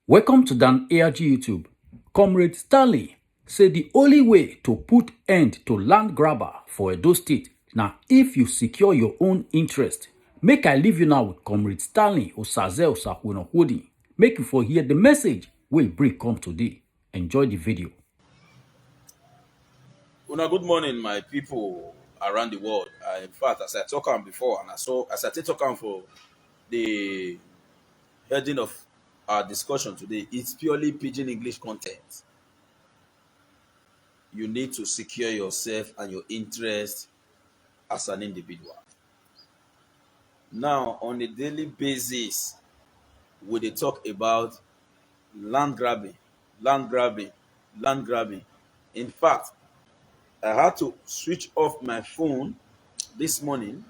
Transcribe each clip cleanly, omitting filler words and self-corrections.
Welcome to Dan ARG YouTube. Comrade Stanley said the only way to put end to land grabber for Edo State now if you secure your own interest. Make I leave you now with Comrade Stanley Osaze Osakwonokodi. Make you for hear the message will bring come today. Enjoy the video. Una good morning, my people around the world. In fact, as I talk on before, and as I take talk on for the heading of our discussion today, it's purely pidgin English content. You need to secure yourself and your interest as an individual. Now, on a daily basis, we dey talk about land grabbing, land grabbing, land grabbing. In fact, I had to switch off my phone this morning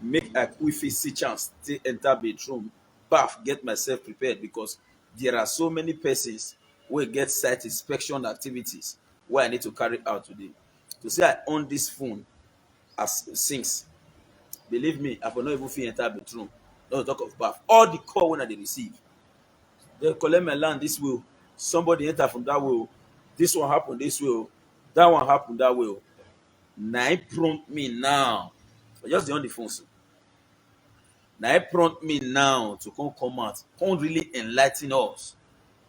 make I quickly see chance to enter bedroom, bath, get myself prepared because there are so many persons who get site inspection activities where I need to carry out today. To say I own this phone as since, believe me, I will not even fit enter bedroom. Don't talk of bath. All the call when I dey receive, they collect my land this way. Somebody enter from that way. This one happen this way. That one happen that way. Now it prompt me now. I just dey on the phone. So. Now it prompt me now to come out, come really enlighten us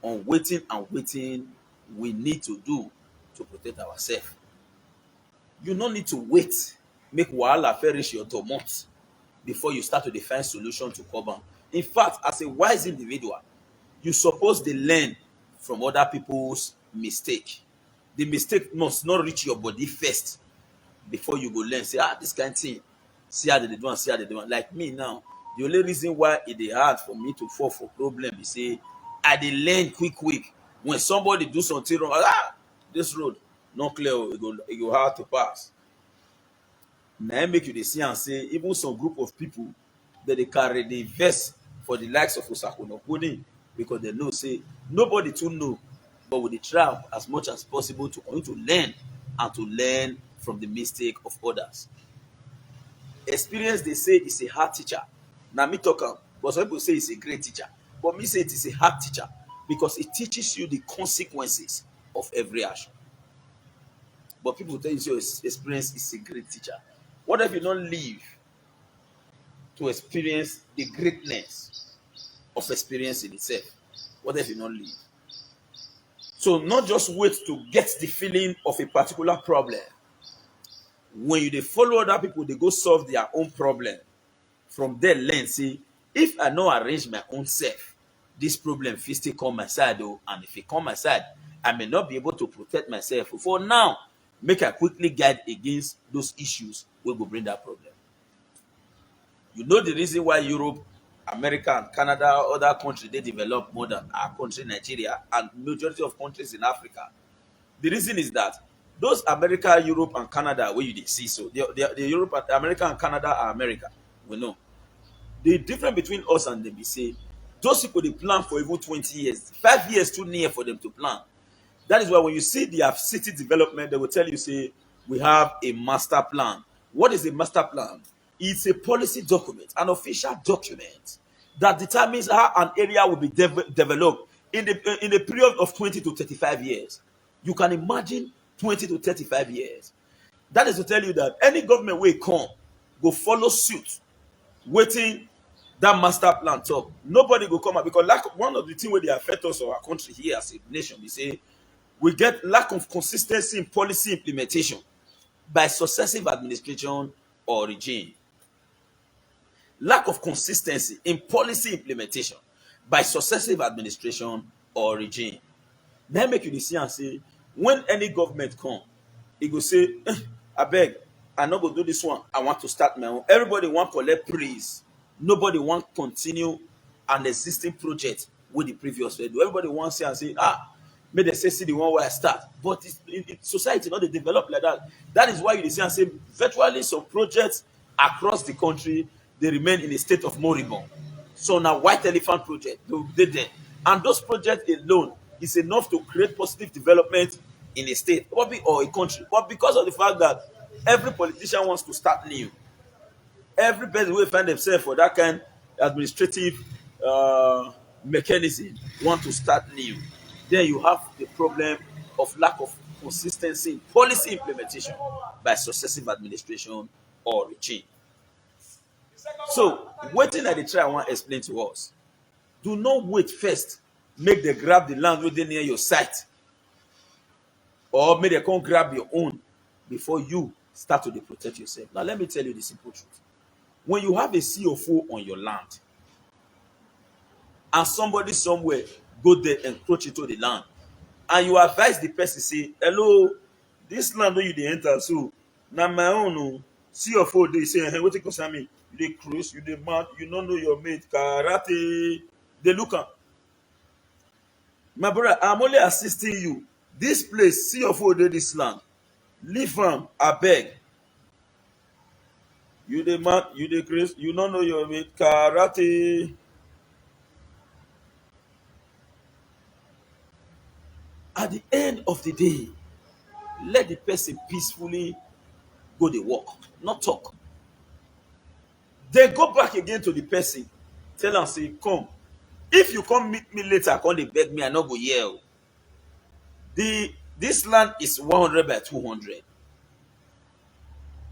on waiting and waiting we need to do to protect ourselves. You no need to wait, make wahala fit reach your domot before you start to dey find solution to cover. In fact, as a wise individual, you suppose dey learn from other people's mistake. The mistake must not reach your body first before you go learn. Say, this kind thing, see how they do and see how they do. Like me now, the only reason why it is hard for me to fall for problem is say I dey learn quick. When somebody do something wrong, this road not clear, it go hard to pass. Now make you dey see and say even some group of people that they carry the verse for the likes of Osakwonokodi because they know say nobody to know, but we dey try as much as possible to continue to learn and to learn from the mistake of others. Experience, they say, is a hard teacher. Now me talk am, but some people say it's a great teacher. But me say it is a hard teacher because it teaches you the consequences of every action. But people tell you your experience is a great teacher. What if you don't live to experience the greatness of experience in itself? What if you don't live? So not just wait to get the feeling of a particular problem. When you dey follow other people, they go solve their own problem. From there, learn, say, if I no arrange my own self, this problem fit still come my side, and if it come my side, I may not be able to protect myself. For now, make I quickly guide against those issues wey go bring that problem. You know the reason why Europe, America, and Canada, other countries, they develop more than our country, Nigeria, and majority of countries in Africa. The reason is that those America, Europe, and Canada, where you dey see, so the Europe, America, and Canada are America. We know. The difference between us and them is say those people they plan for even 20 years, 5 years too near for them to plan. That is why when you see their city development, they will tell you, say, we have a master plan. What is a master plan? It's a policy document, an official document that determines how an area will be developed in the period of 20 to 35 years. You can imagine 20 to 35 years. That is to tell you that any government will come, go follow suit, waiting that master plan talk. Nobody go come out because one of the things where they affect us or our country here as a nation, we say we get lack of consistency in policy implementation by successive administration or regime. Lack of consistency in policy implementation by successive administration or regime. Then make you see and say, when any government come, it go say, I beg, I not go do this one. I want to start my own. Everybody want to collect praise. Nobody want continue an existing project with the previous way. Everybody wants to say and say, may they say see the one where I start. But society not they develop like that. That is why you see and say virtually some projects across the country they remain in a state of moribund. So now white elephant project they there. And those projects alone is enough to create positive development in a state or a country. But because of the fact that every politician wants to start new, every person will find themselves for that kind of administrative mechanism want to start new, then you have the problem of lack of consistency in policy implementation by successive administration or regime. So, wetin I dey try wan explain to us, do not wait first make dem grab the land wey dey near your site, or make dem come grab your own before you start to dey protect yourself. Now let me tell you the simple truth. When you have a CFO on your land and somebody somewhere go there encroach into the land, and you advise the person say, hello, this land wey you dey enter so na my own o, CFO dey say, wetin concern me? You dey cruise, you dey mad, you no know your mate, karate, dey look am. My brother, I'm only assisting you. This place, CFO dey this land, leave am abeg. You dey mad, you dey craze, you no know your mate, karate. At the end of the day, let the person peacefully go dey work, not talk. Then go back again to the person, tell am say, come, if you come meet me later come dey beg me, I no go hear o. This land is 100 by 200.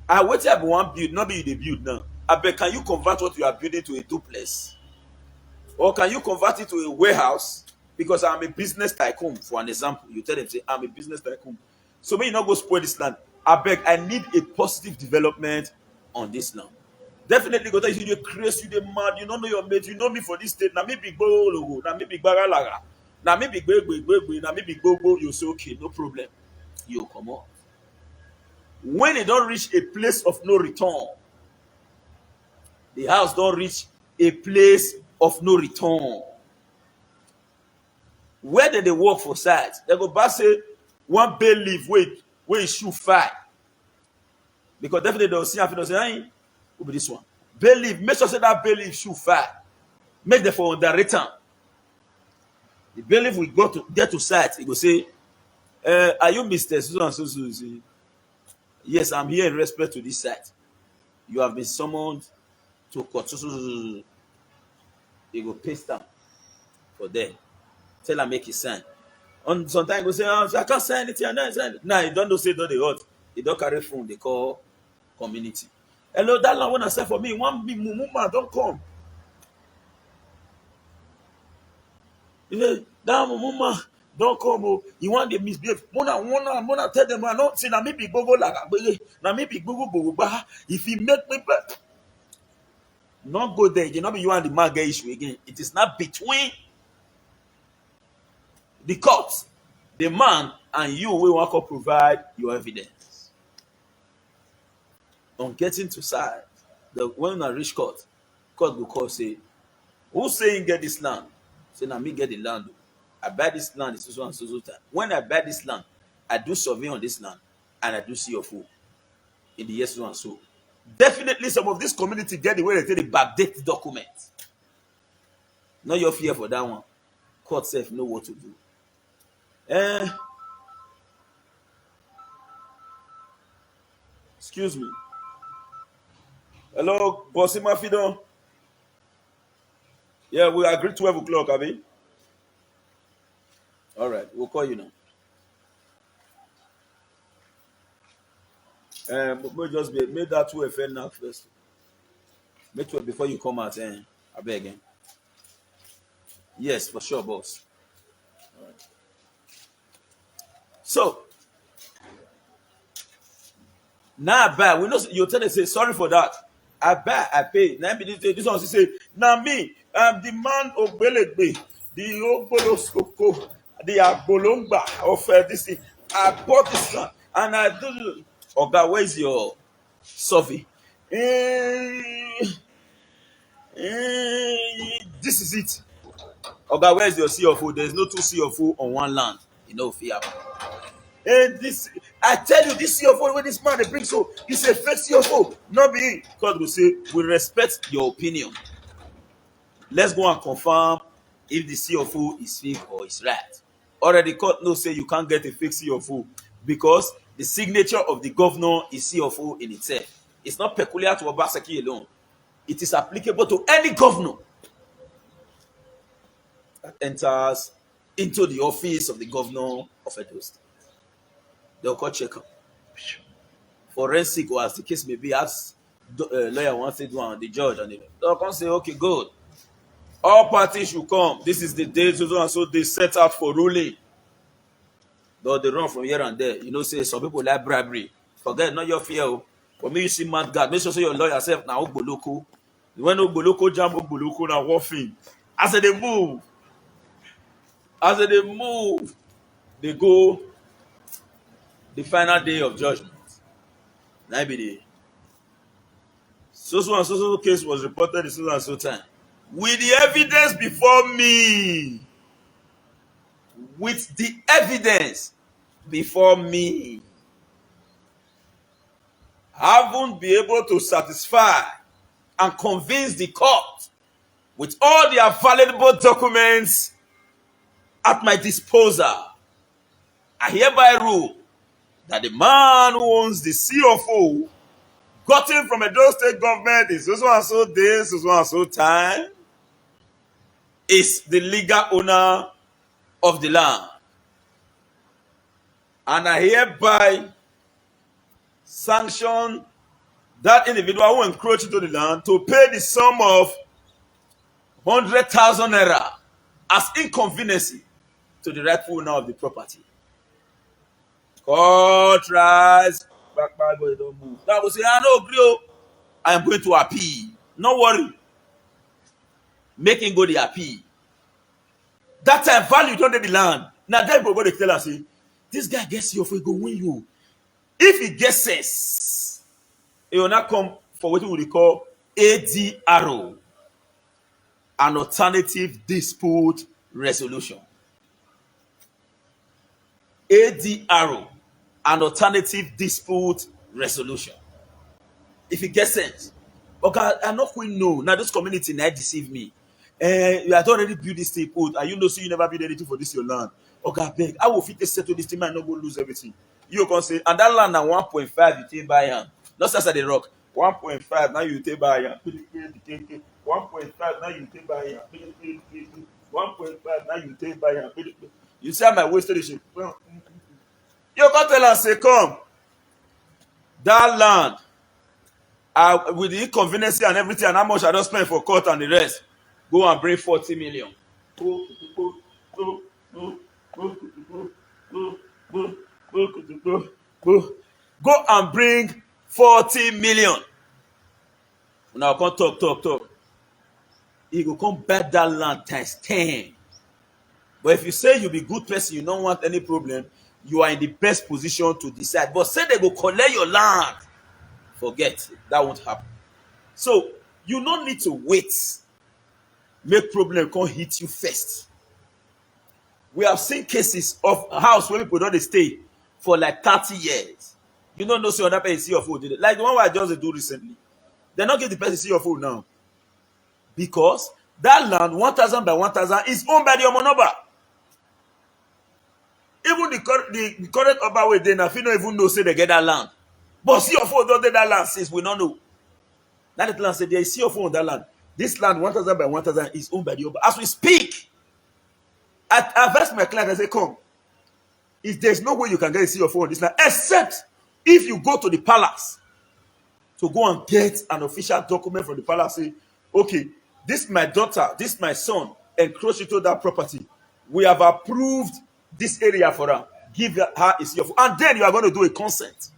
And wetin I be wan build, no be you dey build now. Abeg, can you convert what you are building to a duplex? Or can you convert it to a warehouse? Because I'm a business tycoon, for an example. You tell them, say, I'm a business tycoon. So may you not go spoil this land. Abeg, I need a positive development on this land. Definitely go tell you, you're crazy, you're mad, you don't know your mate, you know me for this state. Now me big logo, now me big baralaga, now me big now me big bobo, you say okay, no problem. You come on. When it don't reach a place of no return, the house don't reach a place of no return. Where did they work for site? They go back say one bay leaf, wait, where is shoe fire? Because definitely they'll see and say, hey, will be this one. Bay leaf, make sure say that bay leaf shoe fire. Make them for the return. The bay leaf will get to site. He go say, are you Mr. So? Yes, I'm here in respect to this site. You have been summoned to court. You go paste them for them. Tell her make it sign. And sometimes go say, I can't sign anything. I don't sign it. Nah, you don't know say don't they hot. You don't carry phone. They call community. Hello, that land when I say for me, one big mama don't come. You know, that mama don't come. Oh, you want the misbehave. Mona tell them I don't say na me big gogo like na me big gogo. If he make me back, not go there. You know you and the man get issue again. It is not between the court, the man, and you will want to provide your evidence. On getting to side, when I reach court will call say, who saying get this land? Say na me get the land. I buy this land in so and so time. When I buy this land, I do survey on this land and I do CFO in the year so and so. Definitely some of this community get the way they take the backdate documents. Not your fear for that one. Court self know what to do. Excuse me. Hello, Bossy Mafido. Yeah, we agreed 12 o'clock, Abby. All right, we'll call you now. We'll just make that 2 FN now first. Make sure before you come out, I beg again. Yes, for sure, boss. All right. So now I buy. We know you tell them say sorry for that. I buy, I pay. Now this one say, now me, I'm the man of Belegbe, the Obolosoko, the Abolomba of this thing. I bought this land and I do. Okay, where's your survey? This is it. Okay, where's your CFO? There's no two CFO on one land. You know, fear. This, I tell you, this CFO where this man they bring so he's a fake CFO. Not be God will say we respect your opinion. Let's go and confirm if the CFO is fake or is right. Already court no say you can't get a fake CFO because the signature of the governor is CFO in itself. It's not peculiar to Obaseki alone. It is applicable to any governor. that enters into the office of the governor of Edo State. They'll call check up. Forensic, or as the case may be, as lawyer wants to do on the judge, and they'll come say, okay, good. All parties should come. This is the day, so and so they set out for ruling. Though they run from here and there. You know, say some people like bribery. Forget, not your fear. For me, you see mad guard. Make sure your lawyer self now Ogboloko. When Ogboloko jam Ogboloko now warfing. As they move, they go the final day of judgment. That be the so and so case was reported in so and so time. With the evidence before me. With the evidence before me. Haven't been able to satisfy and convince the court with all the available documents at my disposal. I hereby rule that the man who owns the CFO gotten from Edo State government is so and so days, so and so time, is the legal owner of the land. And I hereby sanction that individual who encroached into the land to pay the sum of 100,000 naira as inconvenience to the rightful owner of the property. Court rise. Back boy, don't move. That will say, I no agree. I am going to appeal. No worry. Make him go the appeal. That time value don't the land. Now that people they tell us, say, this guy gets you, go win you. If he gets sense, he will not come for what we call ADRO, an alternative dispute resolution. ADRO, an alternative dispute resolution. If he gets sense, okay, I'm not going to know. Now this community now deceive me. You had already built this thing, and you know, so you never build anything for this your land. Okay, beg, I will fit to settle this thing, and not go lose everything. You can say, and that land now 1.5 you take buy him. Not just at the rock. 1.5 now you take buy him. 1.5 now you take buy him. 1.5 now you take buy him. You see my wasted issue. You can tell us, say, come. That land, with the inconvenience and everything, and how much I don't spend for court and the rest, go and bring 40 million. Go and bring 40 million. Now come talk. He go come buy that land times 10. But if you say you be good person, you don't want any problem, you are in the best position to decide. But say they go collect your land, forget, that won't happen. So you don't need to wait. Make problem come hit you first. We have seen cases of a house where people don't stay for like 30 years. You don't know so other person CFO did it. Like the one I just do recently. They not give the person CFO now. Because that land, 1,000 by 1,000, is owned by the Omonoba. Even the current Oba way they not even know say they get that land. But CFO don't get that land since we don't know. Now the land said there is CFO on that land. This land, 1,000 by 1,000, is owned by the Oba. As we speak, I asked my client, I say, come, if there's no way you can get a CFO on this land, except if you go to the palace to go and get an official document from the palace, say, okay, this my daughter, this my son, encroach into that property. We have approved this area for her. Give her a CFO. And then you are going to do a consent.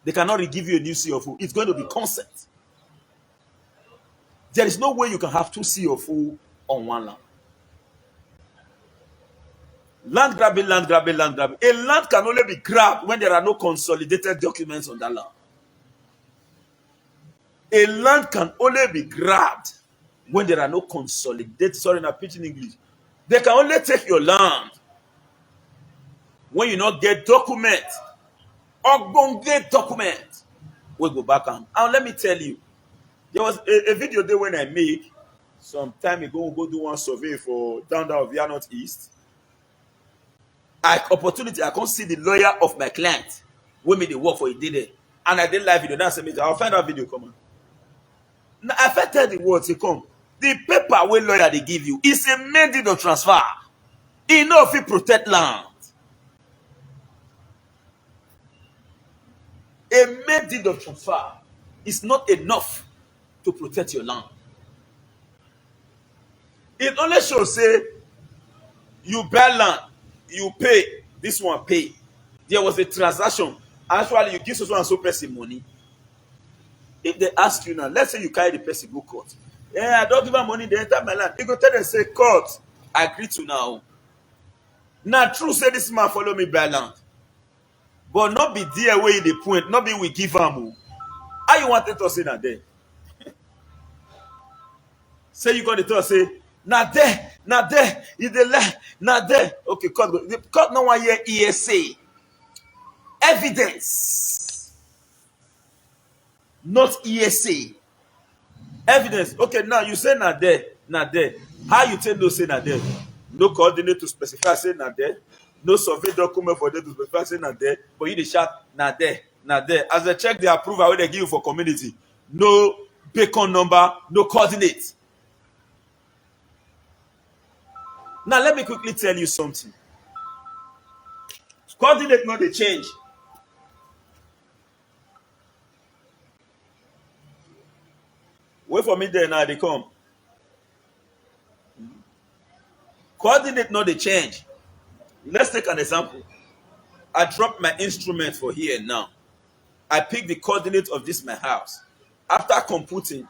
They cannot give you a new CFO. It's going to be consent. There is no way you can have two CFO on one land. Land grabbing. A land can only be grabbed when there are no consolidated documents on that land. A land can only be grabbed when there are no consolidated, sorry, I'm pitching English. They can only take your land when you not get document, or get document. We'll go back and let me tell you, there was a video there when I make some time ago. We'll go do one survey for down there of Via North East. I can't see the lawyer of my client when me they work for, he did it. And I did live video. That's a meeting. I'll find that video, come on. Now, I tell the words, he come. The paper wey lawyer dey give you is a main deed of transfer. E no fit protect land. A main deed of transfer is not enough to protect your land. It only shows say you buy land, you pay, this one pay. There was a transaction. Actually, you give so and so person money. If they ask you now, let's say you carry the person go court. I don't give am money, they enter my land. You go tell them, say, court, I agree to now. Now, true say this man follow me buy land. But not be there where the point, not be we give am. How you wanted to say that there? Say you got the thought, say, not there, is the land, not there. Okay, court no one hear ESA. Evidence. Not ESA. Evidence. Okay, now you say not there. How you tell no say not there? No coordinate to specify say not there. No survey document for them to specify say not there. But you dey shout not there. As they check the approval wey they give you for community, no beacon number, no coordinate. Now let me quickly tell you something. Coordinate not dey change. Wait for me there now, they come. Coordinate not dey change. Let's take an example. I drop my instrument for here now. I pick the coordinate of this my house. After computing,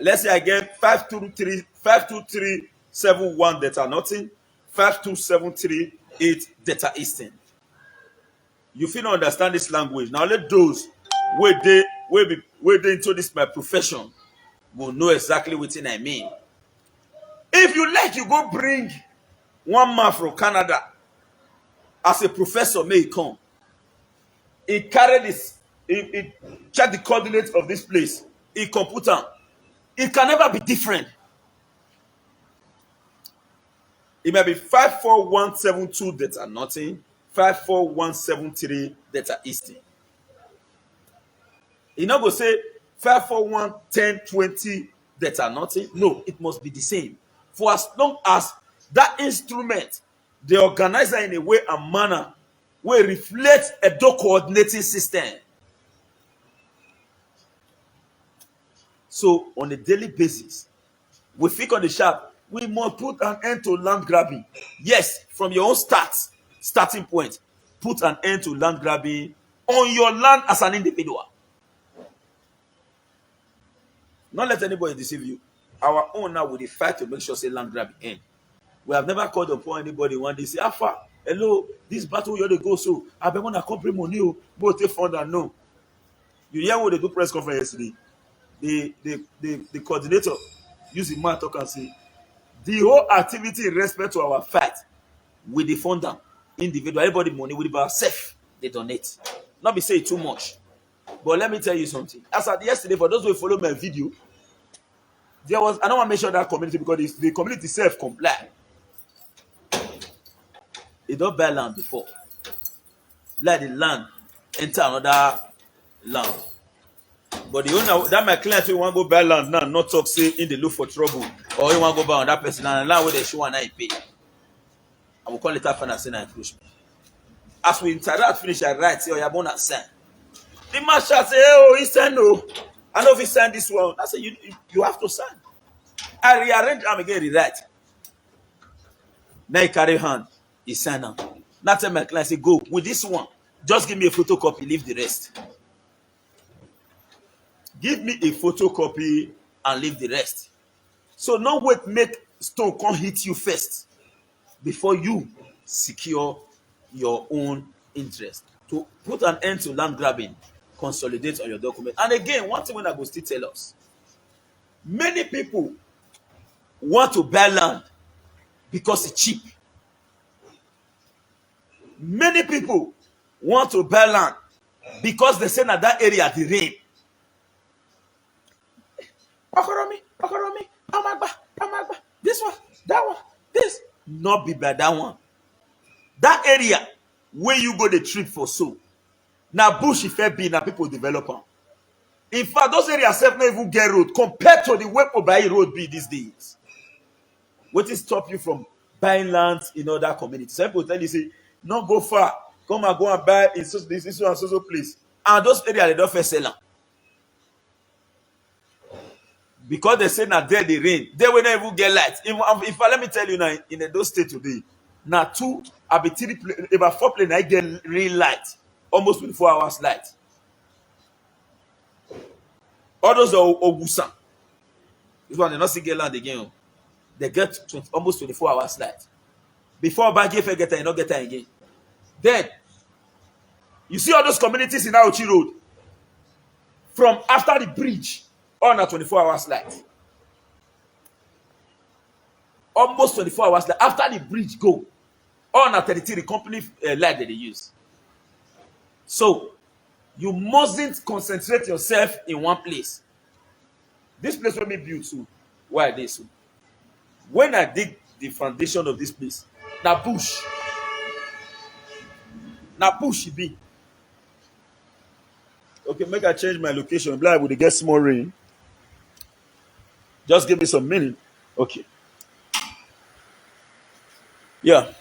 let's say I get 52371 data nothing, 52738 data eastern. You feel not understand this language. Now let those where they into this my profession will know exactly what I mean. If you like, you go bring one man from Canada as a professor may come. He carry this, he check the coordinates of this place. He computer. It can never be different. It may be 54172 data nothing, 54173 data eastern. He not go say 5411020 data nothing. No, it must be the same. For as long as that instrument, they organize it in a way and manner where reflects a dot coordinating system. So on a daily basis, we think on the sharp, we must put an end to land grabbing. Yes, from your own starting point, put an end to land grabbing on your land as an individual. Not let anybody deceive you. Our own now will fight to make sure say land grabbing end. We have never called upon anybody one day say, Alpha, hello, this battle you go so. I been want to come bring money, but they found that no. You hear what they do press conference yesterday? The coordinator use the man talk and say, the whole activity in respect to our fight, we defund them. Individual, everybody money with ourselves, they donate. Not be say too much. But let me tell you something. As at yesterday, for those who follow my video, there was, I don't want to mention that community because the community self comply. They don't buy land before. Let the land enter another land. But the owner, that my client who want to go buy land now, not talk say in the look for trouble, or you want to go buy on that person and land where they show and I pay. I will call it up and say na encroachment. As we interact finish, I write, say, oh, you're born and sign. The man shall say, oh, he signed no. I know if he signed this one. I say, you have to sign. I rearrange them again, rewrite. Now he carry hand, he sign now. Now tell my client, say, go with this one. Just give me a photocopy, leave the rest. Give me a photocopy and leave the rest. So no wait, make stone come hit you first before you secure your own interest. To put an end to land grabbing, consolidate on your document. And again, one thing when I go still tell us, many people want to buy land because it's cheap. Many people want to buy land because they say that area the rain. This one, that one, this. Not be by that one. That area where you go the trip for so. Now bush if be now people develop them. In fact, those areas self not even get road compared to the way Obai road be these days. What is stop you from buying land in other communities? Some people tell you, say, not go far, come and go and buy in this and so place. And those areas they don't first sell them. Because they say now there they rain, they will not even get light. If let me tell you now, in those state today, now two, about 4 places, I get real light, almost 24 hours light. All those are Ogusa. This one they not see get land again. They get almost 24 hours light. Before Bank get you not get time again. Then you see all those communities in Auchi Road from after the bridge on a 24 hours light. Almost 24 hours light. After the bridge go on a 33 the company light that they use. So you mustn't concentrate yourself in one place. This place will be built soon. Why are they so? When I dig the foundation of this place, na bush it be. Okay, make I change my location. Blind would get small rain. Just give me some minute. Okay. Yeah.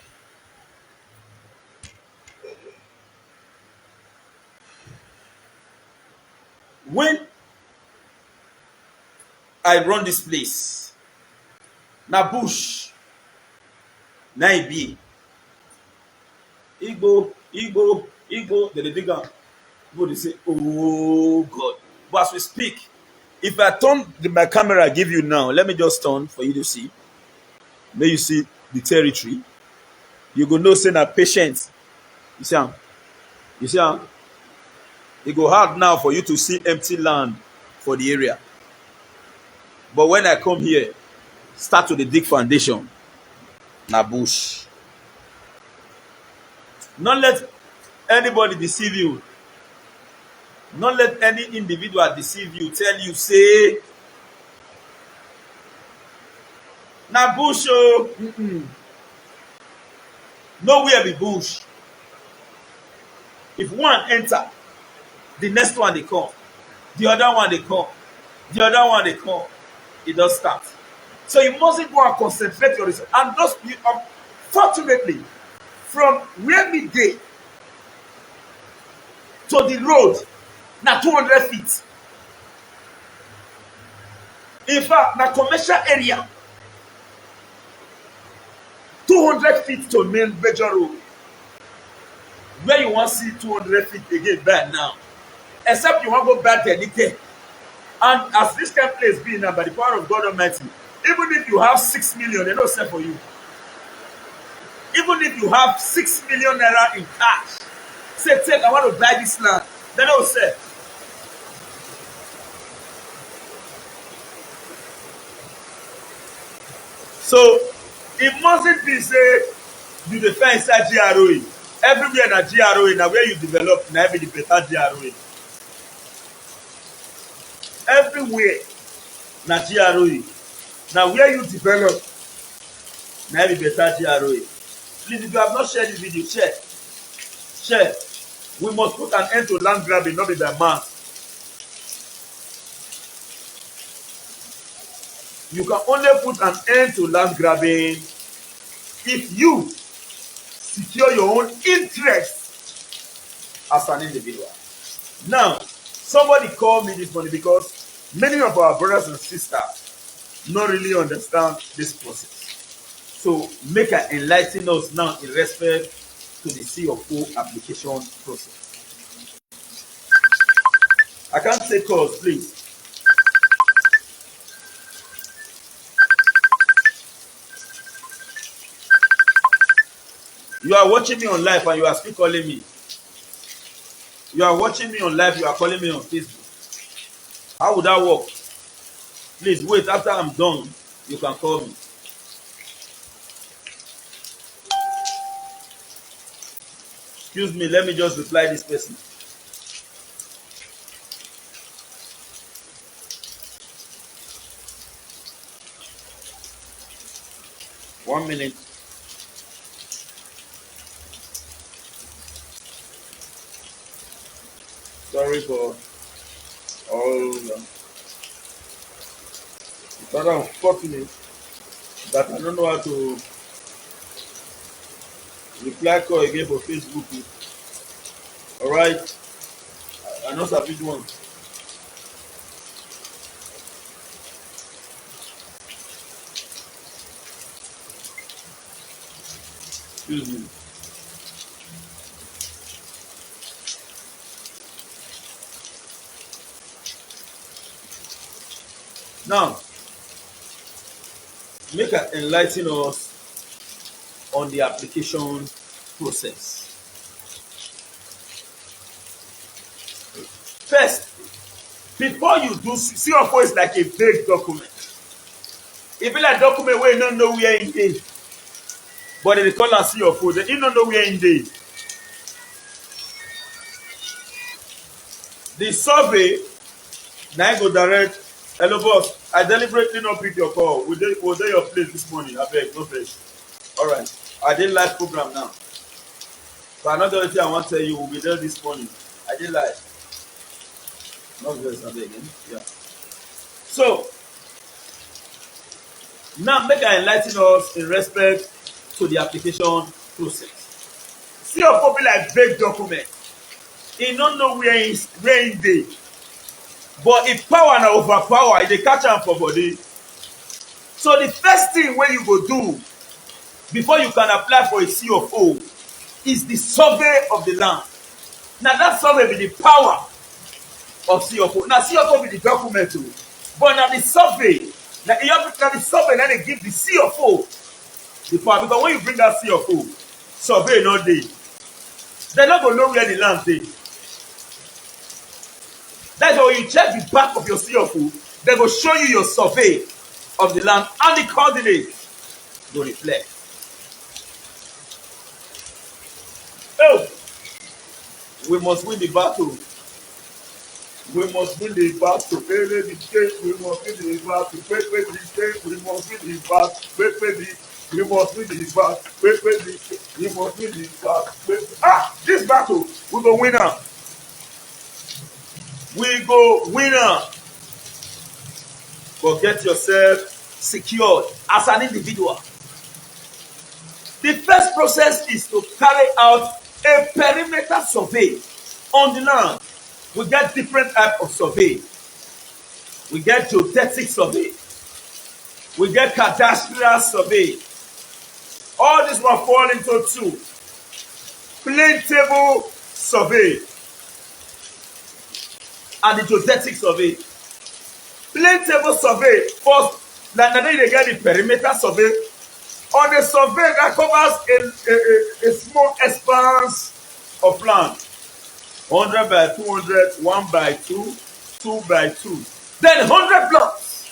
When I run this place, na bush, na it be. Igbo, they dig am. People they say, oh God. But as we speak, if I turn my camera, give you now, let me just turn for you to see. May you see the territory. You go know say na patient. You see am? You see am? It go hard now for you to see empty land for the area. But when I come here, start to the dig foundation, na bush. Not let anybody deceive you. Not let any individual deceive you, tell you, say, na bush, oh. Nowhere be bush. If one enter, the next one they come. The other one they come. The other one they come. It does start. So you mustn't go and concentrate your research. And those fortunately, from where we dey to the road, na 200 feet. In fact, na commercial area. 200 feet to main major road. Where you want to see 200 feet again bad now. Except you want to go back there. And as this kind of place being now by the power of God Almighty, even if you have 6 million, they don't sell for you. Even if you have 6 million naira in cash, say, take, I want to buy this land, they don't sell. So it mustn't be say you defend inside GROE. Everywhere na GROE, now where you develop, now be the better GROE. Everywhere na GROE. Now where you develop, now be better GROE. Please, if you have not shared this video, share. Share. We must put an end to land grabbing, not be by man. You can only put an end to land grabbing if you secure your own interest as an individual. Now, somebody called me this morning because many of our brothers and sisters not really understand this process. So make an enlighten us now in respect to the C4 application process. I can't take calls, please. You are watching me on live and you are still calling me. You are watching me on live, you are calling me on Facebook. How would that work? Please wait, after I'm done, you can call me. Excuse me, let me just reply this person. One minute. Sorry for All but I'm fortunate that I don't know how to reply call again for Facebook. All right, I know some big one. Excuse me. Now, make I enlighten us on the application process. First, before you do CFO is like a big document. It be like document where you don't know where it is. But they call am CFO, you don't know where it is. The survey, now go direct. Hello boss, I deliberately not pick your call. We dey your place this morning. Abeg, no vex. Alright, I did live program now. But another thing I want to tell you, we'll be there this morning. I did live. Not vex, abeg. Yeah. So, now make I enlighten us in respect to the application process. CFO be like big document. He don't know where he dey. But if power na overpower, e dey catch am for body. So the first thing wey you go do before you can apply for a CFO is the survey of the land. Now that survey be the power of CFO. Now CFO be the document too. But now the survey, now the survey now they give the CFO the power. Because when you bring that CFO, survey no dey. They no go know where the land dey. That's why when you check the back of your CFO, they will show you your survey of the land and the coordinates will reflect. Oh, we must win the battle. We must win the battle. We must win the battle. We must win the battle. We must win the battle. We must win the battle. Ah, this battle, we go win am. We go winner. But get yourself secured as an individual. The first process is to carry out a perimeter survey on the land. We get different types of survey. We get geodetic survey. We get cadastral survey. All this will fall into two. Plain table survey and the geodetic survey. Plain table survey first, then they get the perimeter survey. On a survey that covers a small expanse of land, 100 by 200, 1 by 2, 2 by 2, then 100 blocks.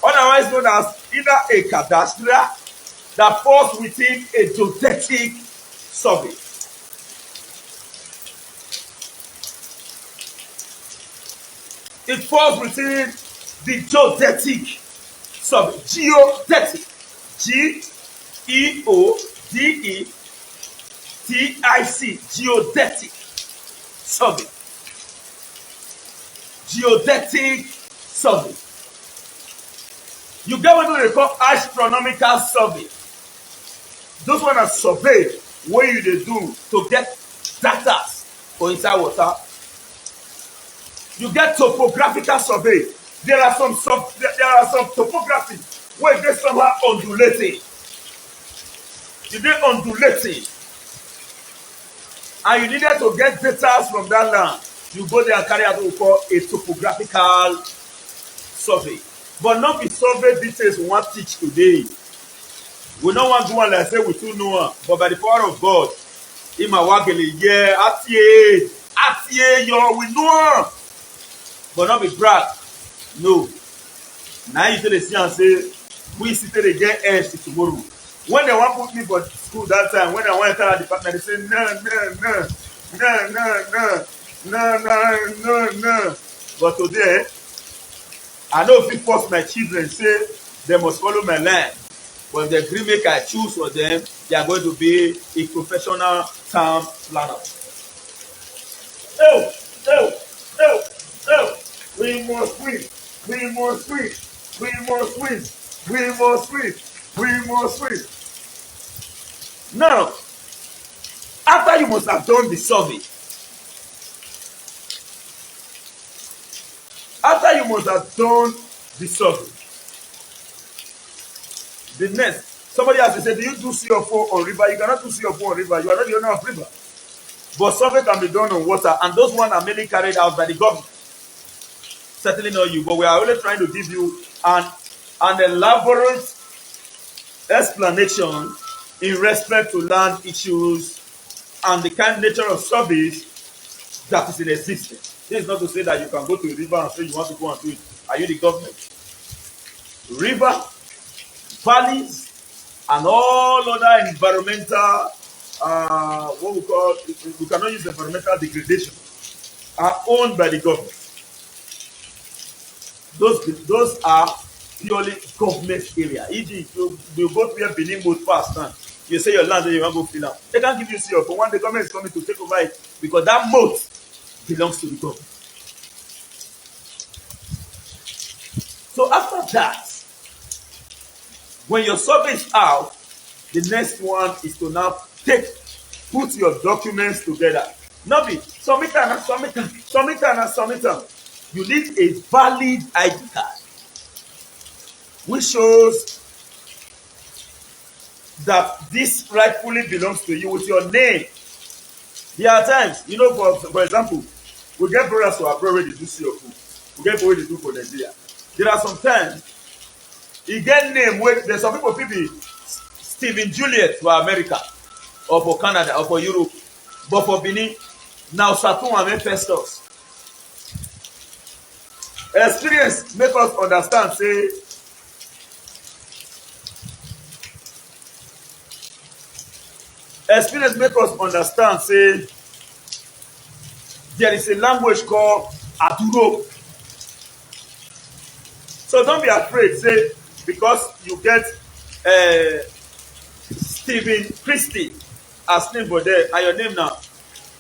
Otherwise known as either a cadastral that falls within a geodetic survey. It falls within the geodetic survey. Geodetic. Geodetic. Geodetic survey. Geodetic survey. You get what they call astronomical survey. Those one are survey where you they do to get data for inside water. You get topographical survey. There are some topography where they somehow undulating. If they undulating, and you needed to get data from that land, you go there and carry out what we call a topographical survey. But not the survey details we want to teach today. We don't want to do one like say we too know one, but by the power of God, in my wagele, yeah, atie, yo, we know one. But not be brag. No. Now you tell the see and say, we sit there get edge tomorrow. When they want to put me for school that time, when I want to tell the department, they say, no. But today, I know if it force my children, say they must follow my line. But the agree make I choose for them, they are going to be a professional town planner. No, we must win. We must win. We must win. We must win. We must win. Now, after you must have done the survey, after you must have done the survey, the next, somebody has to say, do you do CFO on river? You cannot do CFO on river. You are not the owner of river. But survey can be done on water, and those ones are mainly carried out by the government. Certainly not you, but we are only trying to give you an elaborate explanation in respect to land issues and the kind of nature of service that is in existence. This is not to say that you can go to a river and say you want to go and do it. Are you the government? River, valleys, and all other environmental, what we call, we cannot use environmental degradation, are owned by the government. Those are purely government area. E.g., you go to where Benin Moat pass now, you say your land and you want to go fill out. They can't give you CO, but when the government is coming to take over it, because that moat belongs to the government. So after that, when your survey is out, the next one is to now put your documents together. Not be submit them. You need a valid ID card which shows that this rightfully belongs to you with your name. There are times, for example, we get brothers who are already do CFO. We get people who do for Nigeria. There are some times you get name where there's some people Stephen Juliet for America or for Canada or for Europe, but for Benin, now Saturn and Festus. Experience make us understand, say, there is a language called Aduro. So don't be afraid, say, because you get Stephen Christie as name for there, and your name now,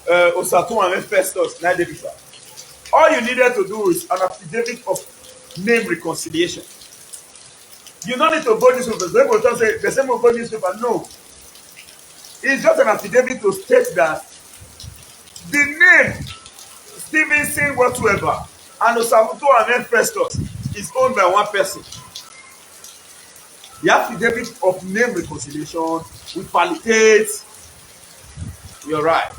Osatun and Festus, all you needed to do is an affidavit of name reconciliation. You don't need to go newspaper. People say the same will go newspaper. No. It's just an affidavit to state that the name Stevenson whatsoever and Osatun and Festus is owned by one person. The affidavit of name reconciliation will validate your right.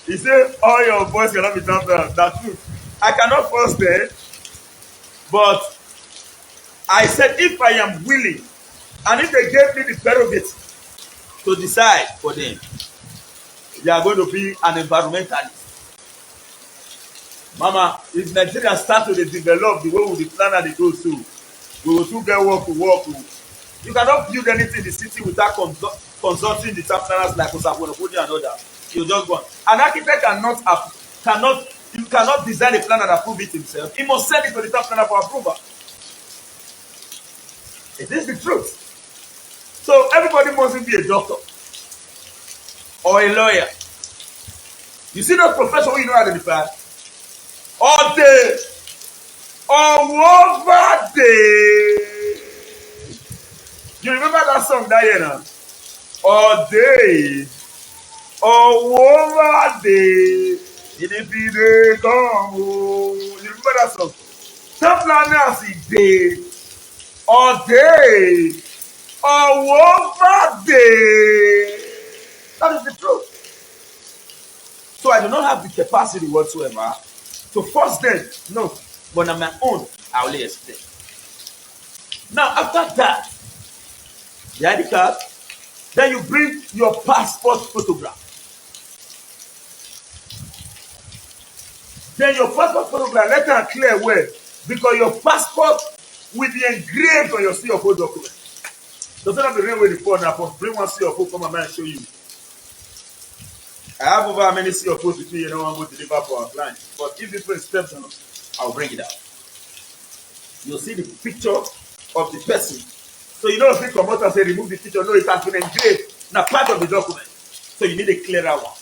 He said all your boys cannot be transferred. That's true. I cannot force them, but I said if I am willing, and if they gave me the prerogative to decide for them, they are going to be an environmentalist. Mama, if Nigeria start to develop the way we plan and they go through, we will still get work to work. You cannot build anything in the city without consulting the top planners like Osafo-Onofodi and others. You just go on. An architect cannot design a plan and approve it himself. He must send it to the top planner for approval. It is the truth. So everybody mustn't be a doctor or a lawyer. You see those professions you know identify? All day, all over day. You remember that song that year now? All day, all over day. If they come, you remember that song? Top planners is day, all day, all over day. That is the truth. So I do not have the capacity whatsoever to force them. No, but on my own, I will explain. Now, after that, the ID card, then you bring your passport photograph. Then your passport photograph, let her clear well, because your passport will be engraved on your CFO document. Doesn't have the rain with the phone now. Bring one CFO, come and show you. I have over many CFOs with me, I'm going to deliver for our clients. But if this is exceptional, I'll bring it out. You'll see the picture of the person. So you don't think promoter say remove the picture. No, it has been engraved in a part of the document. So you need a clearer one.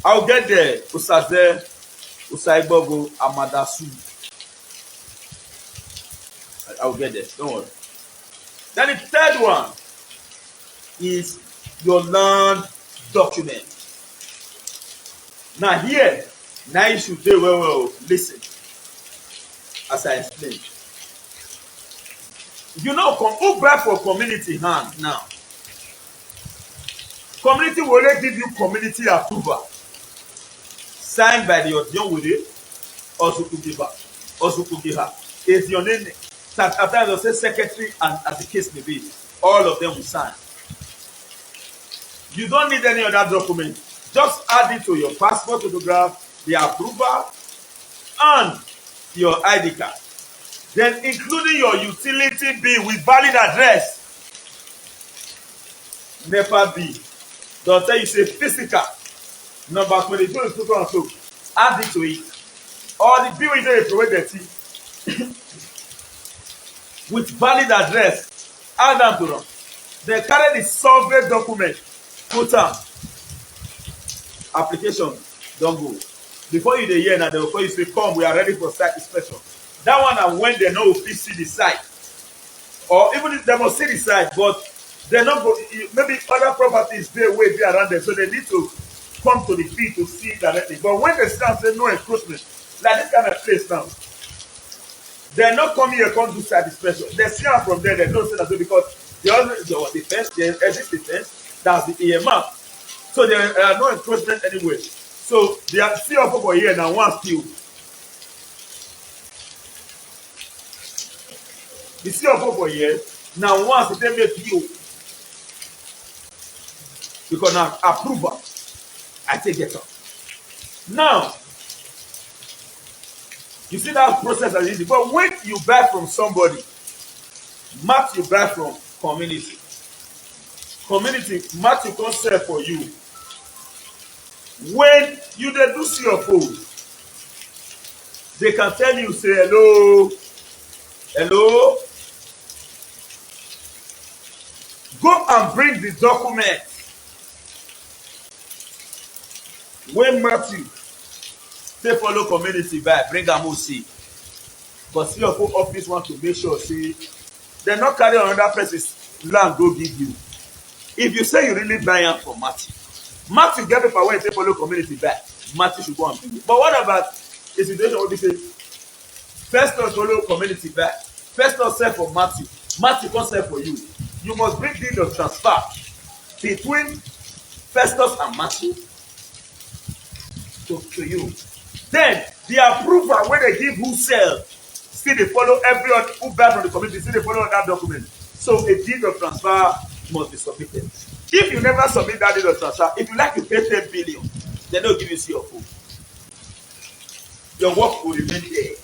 I'll get there. Usaze, Usaibogo, Amadasu. I'll get there. Don't worry. Then the third one is your land document. Now here, now you should do well, listen. As I explained. You know, who bribe for community hand now? Community will only give you community approval. Signed by the Odionwode or Zukugiha. Is your name. Sometimes they'll say secretary, and as the case may be, all of them will sign. You don't need any other document. Just add it to your passport photograph, the approval, and your ID card. Then including your utility bill with valid address. NEPA bill. They'll tell you say physical. Number 22 is so and so. Add it to it. Or the bill is a provided with valid address. Add them to them. They carry the survey document. Put them. Application. Don't go. Before you the year now, they will call you say, come, we are ready for site inspection. That one and when they know if you see the site. Or even if they must see the site, but they're not go, maybe other properties they way there around them, so they need to come to the field to see directly. But when they stand say no encroachment, like this kind of place now, they're not coming here come do site inspection. They see them from there, they don't say that because the fence, the exist the fence, that's the EMR. So there are no encroachment anyway. So they are still up over here now one still. You see up over here, now once they make you, because now approval, I take it up. Now, you see that process as easy, but when you buy from somebody, Matt you buy from community. Community, Matt you can sell for you. When you dey do see your phone, they can tell you say hello, hello. Go and bring the document. When Matthew say follow community by bring am see. But see your office want to make sure say they not carry another person's land go give you. If you say you really buy am from Matthew get paper when you say follow community by Matthew should go and bring it. But what about a situation where we say first not follow community by first not sell for Matthew can't sell for you. You must bring deed of transfer between Festus and Matthew to you. Then the approval when they give who sell, still they follow everyone who buy from the community, still they follow that document. So a deed of transfer must be submitted. If you never submit that deed of transfer, if you like to pay 10 billion, they don't give you your food. Your work will remain there.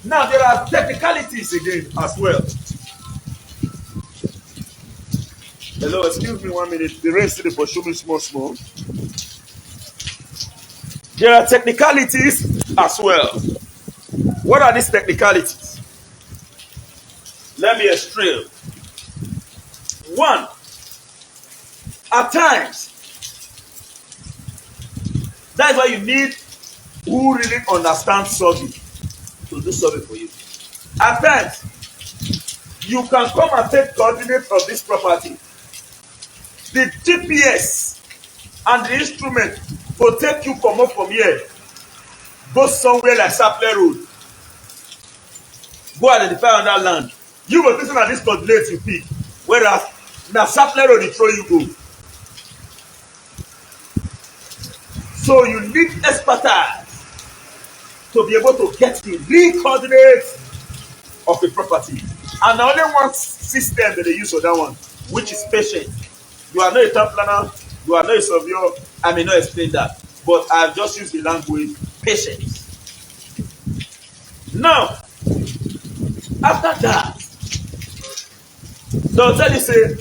Now there are technicalities again as well. Hello, excuse me 1 minute. The rest of the for show me small. There are technicalities as well. What are these technicalities? Let me explain. One, at times, that's why you need who really understands survey to do survey for you. At times, you can come and take coordinates of this property. The GPS and the instrument will take you come up from here, go somewhere like Sapler Road, go identify on that land. You will listen at this coordinates you pick, whereas now Sapler Road is throw you go. So you need expertise to be able to get the real coordinates of the property. And the only one system that they use for that one, which is patient. You are not a town planner, you are not a surveyor, I may not explain that. But I have just used the language patience. Now, after that, they'll tell you, say,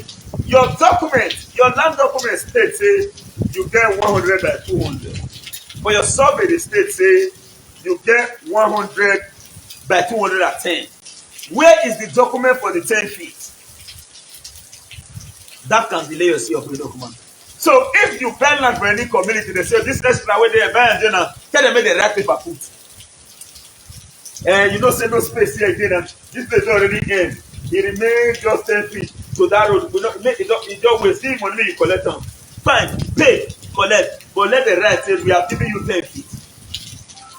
your document, your land document state, say, you get 100 by 200. For your survey, the state, say, you get 100 by 210. Where is the document for the 10 feet? That can delay your CFO document. So if you buy land for any community, they say this extra way they buy and then tell them make the right paper put. And you don't say no space here again, and this place already end. It remains just 10 feet to that road. It don't waste any money you collect them. Fine, pay, collect. But let the right say we are giving you 10 feet.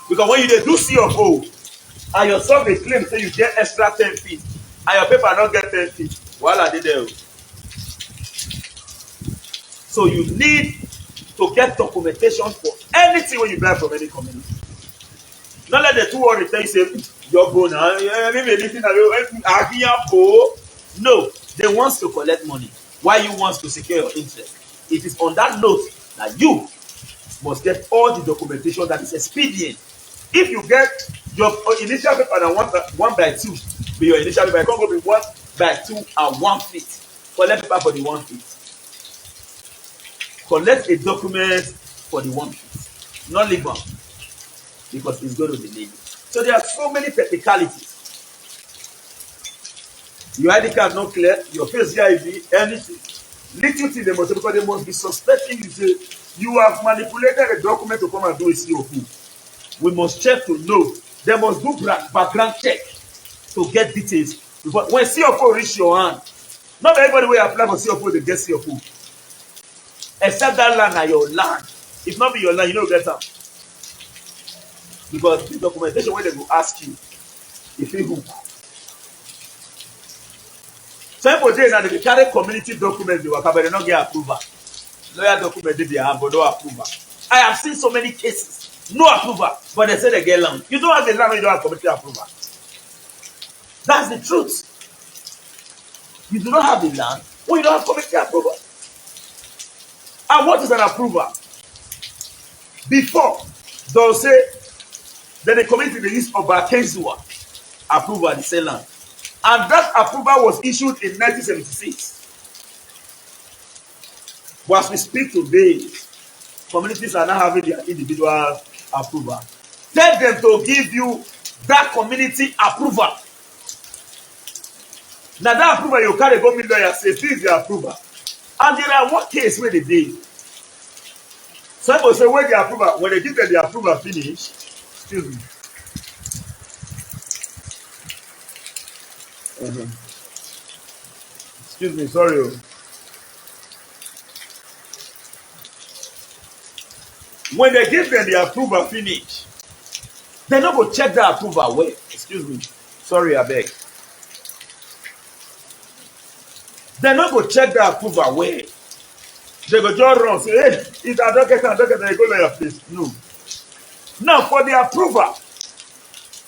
Because when you do CFO, and your son dey claim say you get extra 10 feet, and your paper not get 10 feet, wahala dey there. So you need to get documentation for anything when you buy from any community. Not let the 2 worry tell you say your go now. No, they want to collect money. Why you want to secure your interest? It is on that note that you must get all the documentation that is expedient. If you get your initial paper and 1x2, be your initial paper, you can't go be 1x2 and 1 feet. Collect paper for the 1 feet. Collect a document for the 1 feet. Not leave one, because it's going to delay you. So there are so many technicalities. Your ID card not clear, your face ID, anything. Little thing they must say, because they must be suspecting you say you have manipulated a document to come and do a CFO. We must check to know. They must do background check to get details. Because when CFO reach your hand, not everybody will apply for CFO, they get CFO. Except that land are your land. If not be your land, you don't get them. Because the documentation where they will ask you, if you hook. Some people say now they carry community documents, they work, but they don't get approval. Lawyer document they have, but no approval. I have seen so many cases, no approval, but they say they get land. You don't have the land when you don't have community approval. That's the truth. You do not have the land when you don't have community approval. And what is an approval? Before, they'll say that the community they use Obakenzua approval the same land. And that approval was issued in 1976. But as we speak today, communities are now having their individual approval. Tell them to give you that community approval. Now that approval you carry government lawyer say this is the approval. And there are one case where they did. Some people say when the approval, when they give them the approval finish, excuse me. Excuse me, sorry. When they give them the approval finish, they not go check the approval. Wait, excuse me. Sorry, I beg. They not go check the approval. Wait. They go just run. Say, hey, if I don't get it, they go to your place. No. Now, for the approval,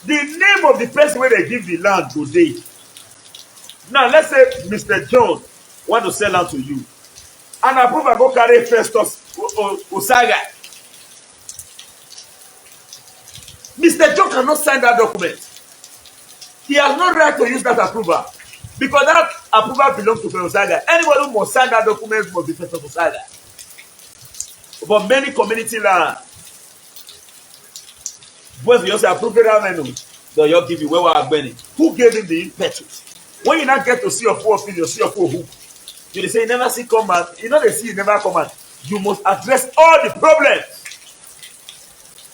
the name of the person where they give the land today. Now, let's say Mr. John want to sell land to you. And approval go carry Festus Osaga. Mr. John cannot sign that document. He has no right to use that approval. Because that approval belongs to Festus Osaga. Anybody who must sign that document must be Festus Osaga. But many community land, when you say approve that menu, they'll just give you where we are burning. Who gave him the impetus? When you not get to see your four opinion, you see your four hook. You say you never see command. You know they see you never command. You must address all the problems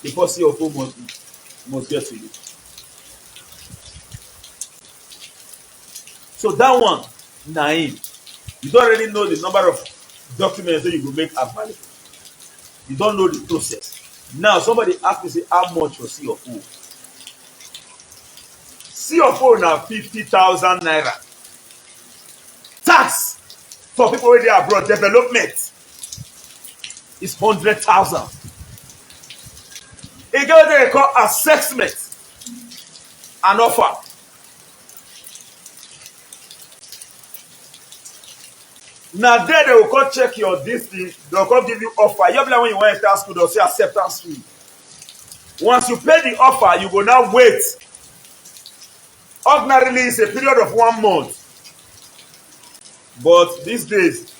before see your four must get to you. So that one, Naim, you don't already know the number of documents that you will make available. You don't know the process. Now somebody ask me say how much for CFO. CFO now 50,000 naira. Tax for people where they are abroad, development is 100,000. It goes there called assessment and offer. Now there they will come check your this thing, they'll come give you offer. You like when you want to enter school, they'll say acceptance fee. Once you pay the offer, you go now wait. Ordinarily, it's a period of 1 month. But these days,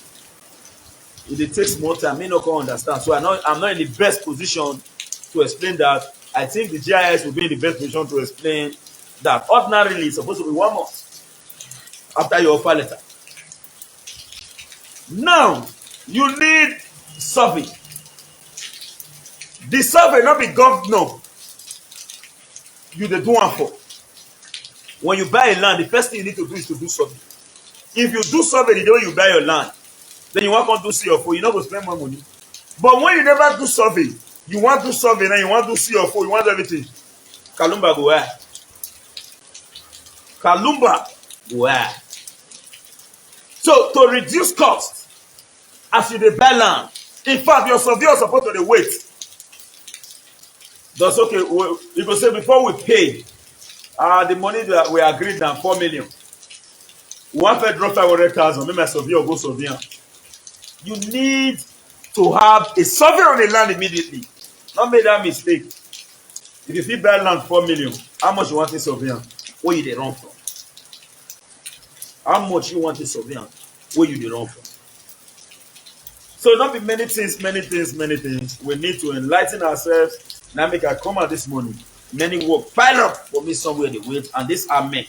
it takes more time. Me not understand. So I'm not in the best position to explain that. I think the GIS will be in the best position to explain that ordinarily is supposed to be 1 month after your offer letter. Now, you need survey. The survey not be governor. You the do one for. When you buy a land, the first thing you need to do is to do survey. If you do survey the day you buy your land, then you want to do CFO, you not go spend more money. But when you never do survey, you want to survey, then you want to CFO, you want everything. Kalumba go where? Kalumba go where? So to reduce cost, as you dey buy land, in fact, your surveyor supposed to dey wait. That's okay. You go say before we pay, the money that we agreed na 4 million. We want to drop 500,000. Make my surveyor go survey. You need to have a survey on the land immediately. Not make that mistake. If you fit buy land 4 million, how much you want a surveyor? Where you dey run from? How much you want a surveyor? Where you dey run from? So not be many things. We need to enlighten ourselves. Now make I come out this morning. Many work pile up for me somewhere they wait, and this are men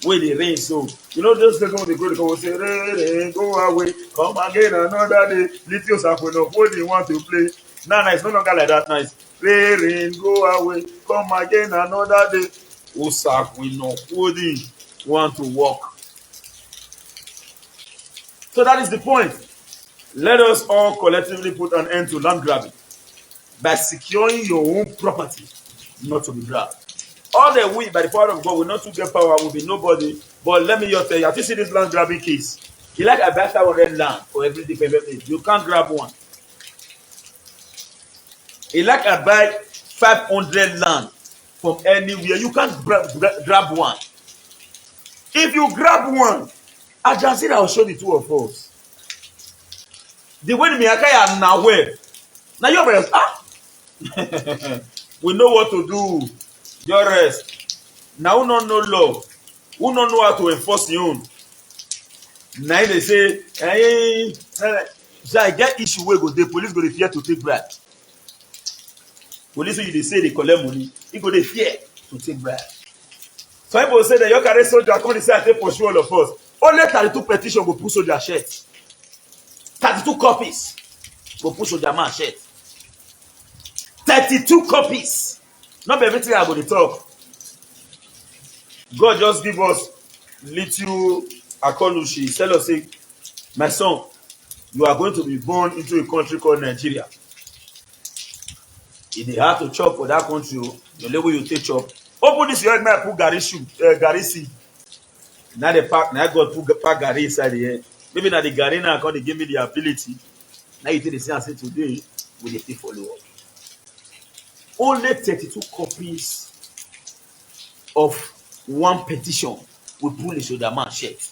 where they rain. So you know those days when they go say rain, go away, come again another day. Lithius Aquino, what do you want to play? Nah, it's no longer like that. Nice. Rain, go away, come again another day. Usakwino, who do you want to walk? So that is the point. Let us all collectively put an end to land grabbing by securing your own property, not to be grabbed. All that we, by the power of God, will not to get power, will be nobody. But let me just tell you, have you seen this land grabbing case? You like I buy 500 land for every different. You can't grab one. You like I buy 500 land from anywhere. You can't grab one. If you grab one, Ajazira will show the two of us. The way the Miyakaya are now where? Now you're we know what to do. Your rest. Now who don't know law? Who don't know how to enforce your own? Now they say, hey, so I get issue where go the police go to fear to take bribe. Police they say they collect money, he go to fear to take bribe. Some people say that your carry soldier come and say I take pursue all of us. Only 32 petitions go push soldier shirt. 32 copies go push soldier man shirt. 32 copies. Not everything I go to talk. God just give us little akonushi. Tell us, say, my son, you are going to be born into a country called Nigeria. If they have to chop for that country, the level you take chop. Open this your head, man, put Gary seed. Now the pack, now God put pack Gary inside the head. Maybe now the Gary now they give me the ability. Now you take the same and say today, we dey follow up. Only 32 copies of one petition will pull the shoulder man shirt.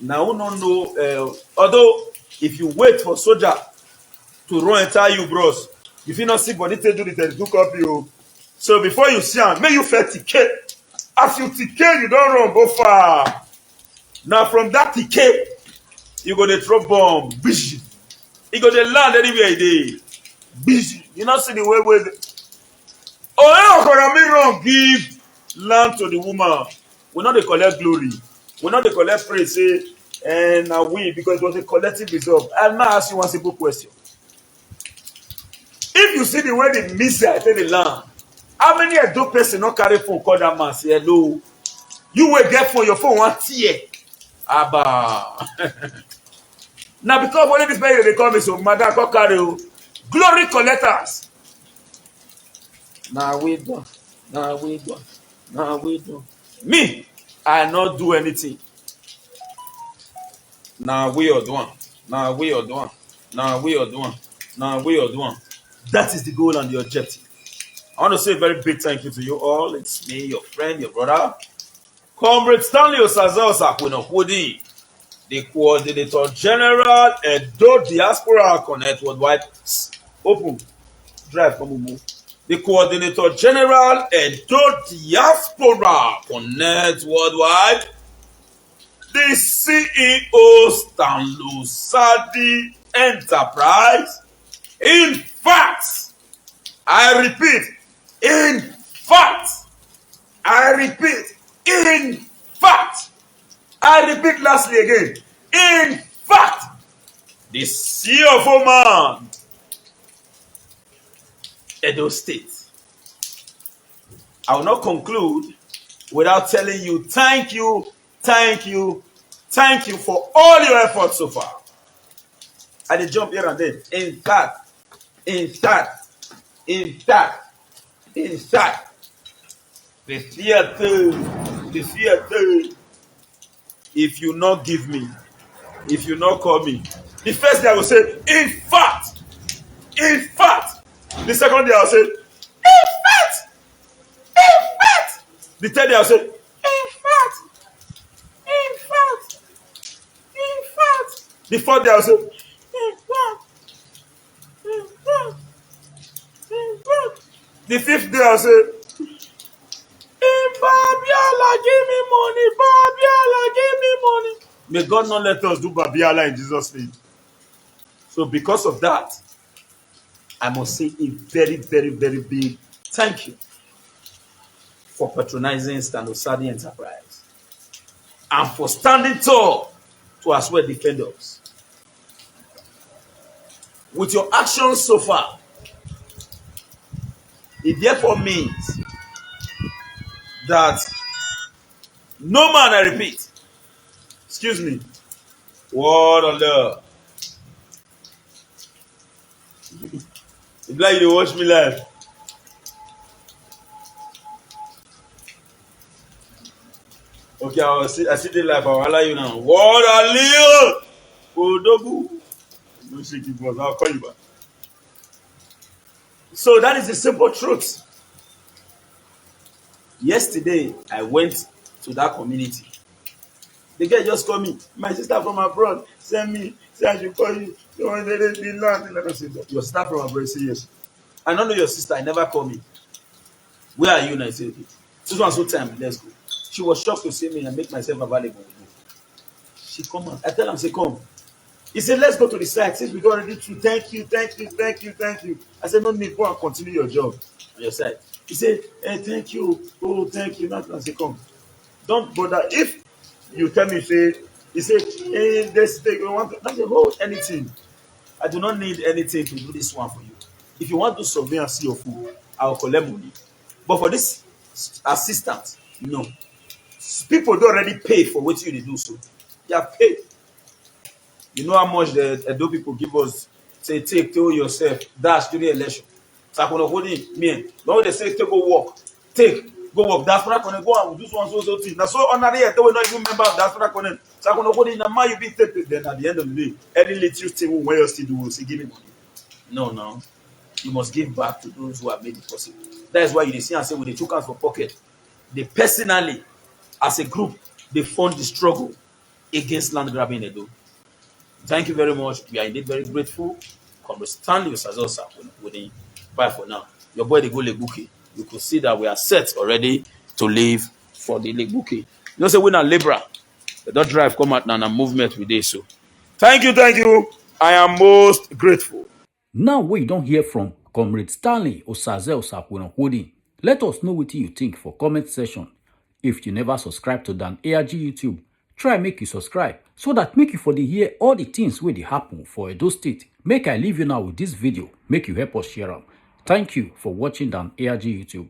Now we don't know, although if you wait for soldier to run and tell you, bros, if you not see body to do the 32 copy, so before you see him, make you fair ticket. As you ticket, you don't run go far. Now from that ticket, you go to throw bomb, bish. You go to land anywhere you dey. You not see the way me wrong give land to the woman. We not they collect glory. We not they collect praise. Say, and now we because it was a collective result. I'll now ask you one simple question. If you see the way they miss it, I tell the land. How many of those person not carry phone call that man say hello? You will get for your phone one tear. Abba. Now because when this person they call me so mother go carry glory collectors. Now we don't. Me, I not do anything. Now we are doing. That is the goal and the objective. I want to say a very big thank you to you all. It's me, your friend, your brother, Comrade Stanley Osaze Osakwinokudi, the Coordinator General Edo Diaspora Connect Worldwide. Open. Drive, come move. The Coordinator General Edo Diaspora Connect Worldwide. The CEO Stanley Osaze Enterprise. In fact, I repeat, in fact, I repeat, in fact, I repeat lastly again, in fact, the CFO man, Edo State. I will not conclude without telling you thank you for all your efforts so far. I did jump here and there. In fact, the theater, if you not give me, if you not call me, the first day I will say, in fact. The second day I will say, in fact. The third day I will say, in fact. The fourth day I will say, in fact. The fifth day I will say, Babiola, give me money. Babiola, give me money. May God not let us do Babiola in Jesus' name. So because of that, I must say a very, very, very big thank you for patronizing Stand Osadi Enterprise and for standing tall to as well defend us. With your actions so far, it therefore means that no man, I repeat, excuse me, word of love. It's like you watch me live. Okay, I see the live. I'll allow you now. Word of love. Odogu. Don't shake it, boss. I'll call you back. So that is the simple truth. Yesterday, I went to that community. The guy just called me. My sister from abroad sent me. Say I should call you. You want to the land? And I said, your sister from abroad? Say yes. I don't know your sister. I never called me. Where are you? And I said, okay. This one so time. Let's go. She was shocked to see me and make myself available. She come out. I tell him, say come. He said, let's go to the site. Since we got already through. Thank you. I said, no need. Go and continue your job on your side. He said, hey, thank you. Oh, thank you. Not I say, come. Don't bother. If you tell me, say, he said, hey, this thing, you want to, not hold anything. I do not need anything to do this one for you. If you want to survey and see your food, I will collect money. But for this assistance, no. People don't already pay for what you do so. They are paid. You know how much the Edo people give us, say, take to yourself, dash during election. So me, when they say, take go work, go work. That's what I'm going to go and do so thing. Now, so honorary, they will not even remember that's what I'm going to. So I'm going to go in, and you be taken. Then at the end of the day, any little thing where you still do will say, give me money. No. You must give back to those who have made it possible. That is why you see and say, when they took us for pocket, they personally, as a group, they fund the struggle against land grabbing in Edo. Thank you very much. We are indeed very grateful. Comrade Stanley Osazosa within. Bye for now. Your boy, they go Lebuki. You could see that we are set already to leave for the Lebuki. You know, say, we're not Libra. They don't drive, come out now, and movement with this. So, thank you. I am most grateful. Now we don't hear from Comrade Stanley Osaze-Osakwena-Holding. Let us know what you think for comment section. If you never subscribe to Dan ARG YouTube, try make you subscribe so that make you for the hear all the things where they happen for Edo State. Make I leave you now with this video. Make you help us share them. Thank you for watching Dan ARG YouTube.